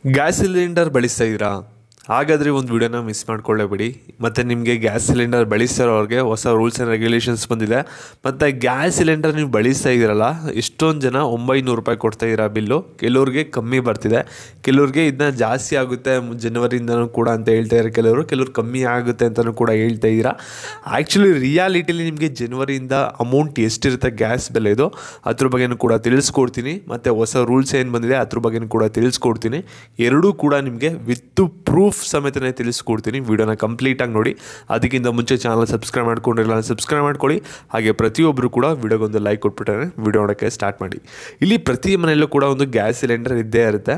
Gas cylinder ಬಳಸ್ತಾ ಇದ್ದೀರಾ? ಹಾಗಾದರೆ ಒಂದು ವಿಡಿಯೋನ ಮಿಸ್ ಮಾಡ್ಕೊಳ್ಳೇಬೇಡಿ. ಮತ್ತು ನಿಮಗೆ ಗ್ಯಾಸ್ ಸಿಲಿಂಡರ್ ಬಳಸ್ತಿರೋರಿಗೆ ಹೊಸ ರೂಲ್ಸ್ ಆ್ಯಂಡ್ ರೆಗ್ಯುಲೇಷನ್ಸ್ ಬಂದಿದೆ. ಮತ್ತು ಗ್ಯಾಸ್ ಸಿಲಿಂಡರ್ ನೀವು ಬಳಸ್ತಾ ಇದ್ದೀರಲ್ಲ, ಎಷ್ಟೊಂದು ಜನ 900 ರೂಪಾಯಿ ಕೊಡ್ತಾಯಿದ್ದೀರಾ ಬಿಲ್ಲು. ಕೆಲವ್ರಿಗೆ ಕಮ್ಮಿ ಬರ್ತಿದೆ, ಕೆಲವ್ರಿಗೆ ಇದನ್ನ ಜಾಸ್ತಿ ಆಗುತ್ತೆ ಜನವರಿಯಿಂದನೂ ಕೂಡ ಅಂತ ಹೇಳ್ತಾ ಇದ್ದಾರೆ. ಕೆಲವರು ಕಮ್ಮಿ ಆಗುತ್ತೆ ಅಂತಲೂ ಕೂಡ ಹೇಳ್ತಾ ಇದ್ದೀರಾ. ಆ್ಯಕ್ಚುಲಿ ರಿಯಾಲಿಟಿಲಿ ನಿಮಗೆ ಜನವರಿಯಿಂದ ಅಮೌಂಟ್ ಎಷ್ಟಿರುತ್ತೆ ಗ್ಯಾಸ್ ಬೆಲೆದು ಅದ್ರ ಬಗ್ಗೆನೂ ಕೂಡ ತಿಳಿಸ್ಕೊಡ್ತೀನಿ. ಮತ್ತು ಹೊಸ ರೂಲ್ಸ್ ಏನು ಬಂದಿದೆ ಅದ್ರ ಬಗ್ಗೆನೂ ಕೂಡ ತಿಳಿಸ್ಕೊಡ್ತೀನಿ. ಎರಡೂ ಕೂಡ ನಿಮಗೆ ವಿತ್ ಪ್ರೂಫ್ ಸಮೇತನೇ ತಿಳಿಸ್ಕೊಡ್ತೀನಿ. ವಿಡಿಯೋನ ಕಂಪ್ಲೀಟಾಗಿ ನೋಡಿ. ಅದಕ್ಕಿಂತ ಮುಂಚೆ ಚಾನಲ್ ಸಬ್ಸ್ಕ್ರೈಬ್ ಮಾಡ್ಕೊಂಡಿರಲ್ಲ, ಸಬ್ಸ್ಕ್ರೈಬ್ ಮಾಡ್ಕೊಳ್ಳಿ. ಹಾಗೆ ಪ್ರತಿಯೊಬ್ಬರು ಕೂಡ ವಿಡಿಯೋಗೊಂದು ಲೈಕ್ ಕೊಟ್ಬಿಟ್ರೆ ವಿಡಿಯೋ ನೋಡೋಕ್ಕೆ ಸ್ಟಾರ್ಟ್ ಮಾಡಿ. ಇಲ್ಲಿ ಪ್ರತಿ ಮನೆಯಲ್ಲೂ ಕೂಡ ಒಂದು ಗ್ಯಾಸ್ ಸಿಲಿಂಡರ್ ಇದ್ದೇ ಇರುತ್ತೆ.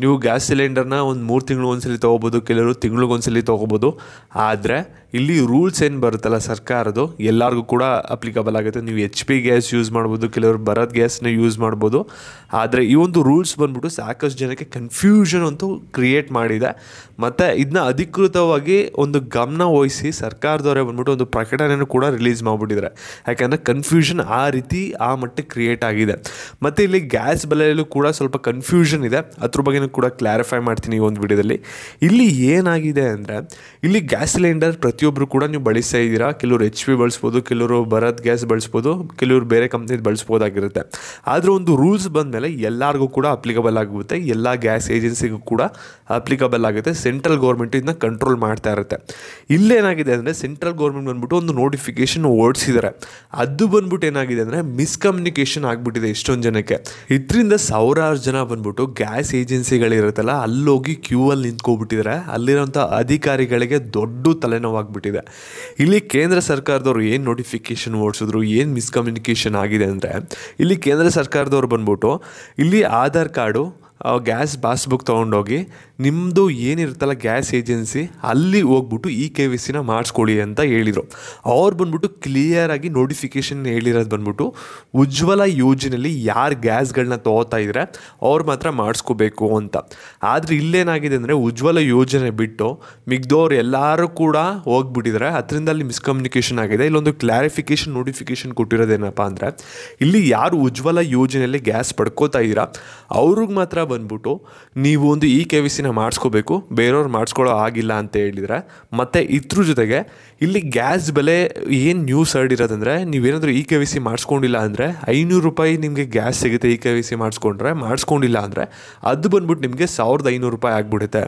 ನೀವು ಗ್ಯಾಸ್ ಸಿಲಿಂಡರ್ನ ಒಂದು 3 ತಿಂಗಳು ಒಂದ್ಸಲಿ ತೊಗೋಬೋದು, ಕೆಲವರು ತಿಂಗಳಿಗೊಂದ್ಸಲಿ ತೊಗೋಬೋದು. ಆದರೆ ಇಲ್ಲಿ ರೂಲ್ಸ್ ಏನು ಬರುತ್ತಲ್ಲ ಸರ್ಕಾರದ್ದು, ಎಲ್ಲರಿಗೂ ಕೂಡ ಅಪ್ಲಿಕಬಲ್ ಆಗುತ್ತೆ. ನೀವು HP ಗ್ಯಾಸ್ ಯೂಸ್ ಮಾಡ್ಬೋದು, ಕೆಲವರು ಭಾರತ್ ಗ್ಯಾಸ್ನ ಯೂಸ್ ಮಾಡ್ಬೋದು. ಆದರೆ ಈ ಒಂದು ರೂಲ್ಸ್ ಬಂದ್ಬಿಟ್ಟು ಸಾಕಷ್ಟು ಜನಕ್ಕೆ ಕನ್ಫ್ಯೂಷನ್ ಅಂತೂ ಕ್ರಿಯೇಟ್ ಮಾಡಿದೆ. ಮತ್ತು ಇದನ್ನ ಅಧಿಕೃತವಾಗಿ ಒಂದು ಗಮನ ವಹಿಸಿ ಸರ್ಕಾರದವರೇ ಬಂದ್ಬಿಟ್ಟು ಒಂದು ಪ್ರಕಟಣೆಯನ್ನು ಕೂಡ ರಿಲೀಸ್ ಮಾಡಿಬಿಟ್ಟಿದ್ದಾರೆ. ಯಾಕೆಂದರೆ ಕನ್ಫ್ಯೂಷನ್ ಆ ರೀತಿ ಆ ಮಟ್ಟಕ್ಕೆ ಕ್ರಿಯೇಟ್ ಆಗಿದೆ. ಮತ್ತು ಇಲ್ಲಿ ಗ್ಯಾಸ್ ಬೆಲೆಯಲ್ಲೂ ಕೂಡ ಸ್ವಲ್ಪ ಕನ್ಫ್ಯೂಷನ್ ಇದೆ. ಅದ್ರ ಬಗ್ಗೆನೂ ಕೂಡ ಕ್ಲಾರಿಫೈ ಮಾಡ್ತೀನಿ ಈ ಒಂದು ವಿಡಿಯೋದಲ್ಲಿ. ಇಲ್ಲಿ ಏನಾಗಿದೆ ಅಂದರೆ, ಇಲ್ಲಿ ಗ್ಯಾಸ್ ಸಿಲಿಂಡರ್ ಪ್ರತಿಯೊಬ್ಬರು ಕೂಡ ನೀವು ಬಳಸ್ತಾ ಇದ್ದೀರಾ. ಕೆಲವರು HP ಬಳಸ್ಬೋದು, ಕೆಲವರು ಭಾರತ್ ಗ್ಯಾಸ್ ಬಳಸ್ಬೋದು, ಕೆಲವರು ಬೇರೆ ಕಂಪ್ನಿದು ಬಳಸ್ಬೋದಾಗಿರುತ್ತೆ. ಆದರೆ ಒಂದು ರೂಲ್ಸ್ ಬಂದಮೇಲೆ ಎಲ್ಲರಿಗೂ ಕೂಡ ಅಪ್ಲಿಕಬಲ್ ಆಗುತ್ತೆ, ಎಲ್ಲ ಗ್ಯಾಸ್ ಏಜೆನ್ಸಿಗೂ ಕೂಡ ಅಪ್ಲಿಕಬಲ್ ಆಗುತ್ತೆ. ಸೆಂಟ್ರಲ್ ಗೌರ್ಮೆಂಟ್ ಇದನ್ನ ಕಂಟ್ರೋಲ್ ಮಾಡ್ತಾ ಇರುತ್ತೆ. ಇಲ್ಲೇನಾಗಿದೆ ಅಂದರೆ, ಸೆಂಟ್ರಲ್ ಗೌರ್ಮೆಂಟ್ ಬಂದ್ಬಿಟ್ಟು ಒಂದು ನೋಟಿಫಿಕೇಶನ್ ಓಡಿಸಿದ್ದಾರೆ. ಅದು ಬಂದ್ಬಿಟ್ಟು ಏನಾಗಿದೆ ಅಂದರೆ ಮಿಸ್ಕಮ್ಯುನಿಕೇಷನ್ ಆಗಿಬಿಟ್ಟಿದೆ ಎಷ್ಟೊಂದು ಜನಕ್ಕೆ. ಇದರಿಂದ ಸಾವಿರಾರು ಜನ ಬಂದ್ಬಿಟ್ಟು ಗ್ಯಾಸ್ ಏಜೆನ್ಸಿಗಳಿರುತ್ತಲ್ಲ ಅಲ್ಲೋಗಿ ಕ್ಯೂ ಅಲ್ಲಿ ನಿಂತ್ಕೊಬಿಟ್ಟಿದ್ದಾರೆ. ಅಲ್ಲಿರೋಂಥ ಅಧಿಕಾರಿಗಳಿಗೆ ದೊಡ್ಡ ತಲೆನೋವಾಗ್ಬಿಟ್ಟಿದೆ. ಇಲ್ಲಿ ಕೇಂದ್ರ ಸರ್ಕಾರದವರು ಏನು ನೋಟಿಫಿಕೇಶನ್ ಓಡಿಸಿದ್ರು, ಏನು ಮಿಸ್ಕಮ್ಯುನಿಕೇಷನ್ ಆಗಿದೆ ಅಂದರೆ, ಇಲ್ಲಿ ಕೇಂದ್ರ ಸರ್ಕಾರದವ್ರು ಬಂದ್ಬಿಟ್ಟು ಇಲ್ಲಿ ಆಧಾರ್ ಕಾರ್ಡು, ಗ್ಯಾಸ್ ಪಾಸ್ಬುಕ್ ತೊಗೊಂಡೋಗಿ ನಿಮ್ಮದು ಏನಿರುತ್ತಲ್ಲ ಗ್ಯಾಸ್ ಏಜೆನ್ಸಿ ಅಲ್ಲಿ ಹೋಗ್ಬಿಟ್ಟು KYCನ ಮಾಡಿಸ್ಕೊಳ್ಳಿ ಅಂತ ಹೇಳಿದರು. ಅವ್ರು ಬಂದ್ಬಿಟ್ಟು ಕ್ಲಿಯರಾಗಿ ನೋಟಿಫಿಕೇಷನ್ ಹೇಳಿರೋದು ಬಂದ್ಬಿಟ್ಟು ಉಜ್ವಲ ಯೋಜನೆಯಲ್ಲಿ ಯಾರು ಗ್ಯಾಸ್ಗಳನ್ನ ತೊಗೋತಾ ಇದ್ದಾರೆ ಅವ್ರು ಮಾತ್ರ ಮಾಡಿಸ್ಕೋಬೇಕು ಅಂತ. ಆದರೆ ಇಲ್ಲೇನಾಗಿದೆ ಅಂದರೆ, ಉಜ್ವಲ ಯೋಜನೆ ಬಿಟ್ಟು ಮಿಗ್ದವ್ರು ಎಲ್ಲರೂ ಕೂಡ ಹೋಗ್ಬಿಟ್ಟಿದ್ದಾರೆ. ಅದರಿಂದ ಅಲ್ಲಿ ಮಿಸ್ಕಮ್ಯುನಿಕೇಷನ್ ಆಗಿದೆ. ಇಲ್ಲೊಂದು ಕ್ಲಾರಿಫಿಕೇಷನ್ ನೋಟಿಫಿಕೇಷನ್ ಕೊಟ್ಟಿರೋದೇನಪ್ಪ ಅಂದರೆ, ಇಲ್ಲಿ ಯಾರು ಉಜ್ವಲ ಯೋಜನೆಯಲ್ಲಿ ಗ್ಯಾಸ್ ಪಡ್ಕೋತಾ ಇದ್ದೀರಾ ಅವ್ರಿಗೆ ಮಾತ್ರ ಬಂದ್ಬಿಟ್ಟು ನೀವು ಒಂದು KYCನ ಮಾಡಿಸ್ಕೋಬೇಕು, ಬೇರೆಯವ್ರು ಮಾಡಿಸ್ಕೊಳ್ಳೋ ಆಗಿಲ್ಲ ಅಂತ ಹೇಳಿದರೆ. ಮತ್ತು ಇದ್ರ ಜೊತೆಗೆ ಇಲ್ಲಿ ಗ್ಯಾಸ್ ಬೆಲೆ ಏನು ನ್ಯೂಸ್ ಹರಡಿರೋದಂದರೆ, ನೀವೇನಾದರೂ KYC ಮಾಡಿಸ್ಕೊಂಡಿಲ್ಲ ಅಂದರೆ 500 ರೂಪಾಯಿ ನಿಮಗೆ ಗ್ಯಾಸ್ ಸಿಗುತ್ತೆ. KYC ಮಾಡಿಸ್ಕೊಂಡಿಲ್ಲ ಅಂದರೆ ಅದು ಬಂದ್ಬಿಟ್ಟು ನಿಮಗೆ 1500 ರೂಪಾಯಿ ಆಗಿಬಿಡುತ್ತೆ.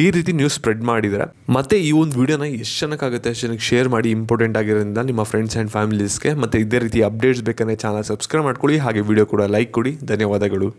ಈ ರೀತಿ ನ್ಯೂಸ್ ಸ್ಪ್ರೆಡ್ ಮಾಡಿದರೆ. ಮತ್ತು ಈ ಒಂದು ವಿಡಿಯೋನ ಎಷ್ಟು ಜನಕ್ಕಾಗುತ್ತೆ ಅಷ್ಟು ಜನಕ್ಕೆ ಶೇರ್ ಮಾಡಿ, ಇಂಪಾರ್ಟೆಂಟ್ ಆಗಿರೋದ್ರಿಂದ ನಿಮ್ಮ ಫ್ರೆಂಡ್ಸ್ ಆ್ಯಂಡ್ ಫ್ಯಾಮಿಲೀಸ್ಗೆ. ಮತ್ತು ಇದೇ ರೀತಿ ಅಪ್ಡೇಟ್ಸ್ ಬೇಕಂದರೆ ಚಾನಲ್ ಸಬ್ಸ್ಕ್ರೈಬ್ ಮಾಡ್ಕೊಳ್ಳಿ. ಹಾಗೆ ವಿಡಿಯೋ ಕೂಡ ಲೈಕ್ ಕೊಡಿ. ಧನ್ಯವಾದಗಳು.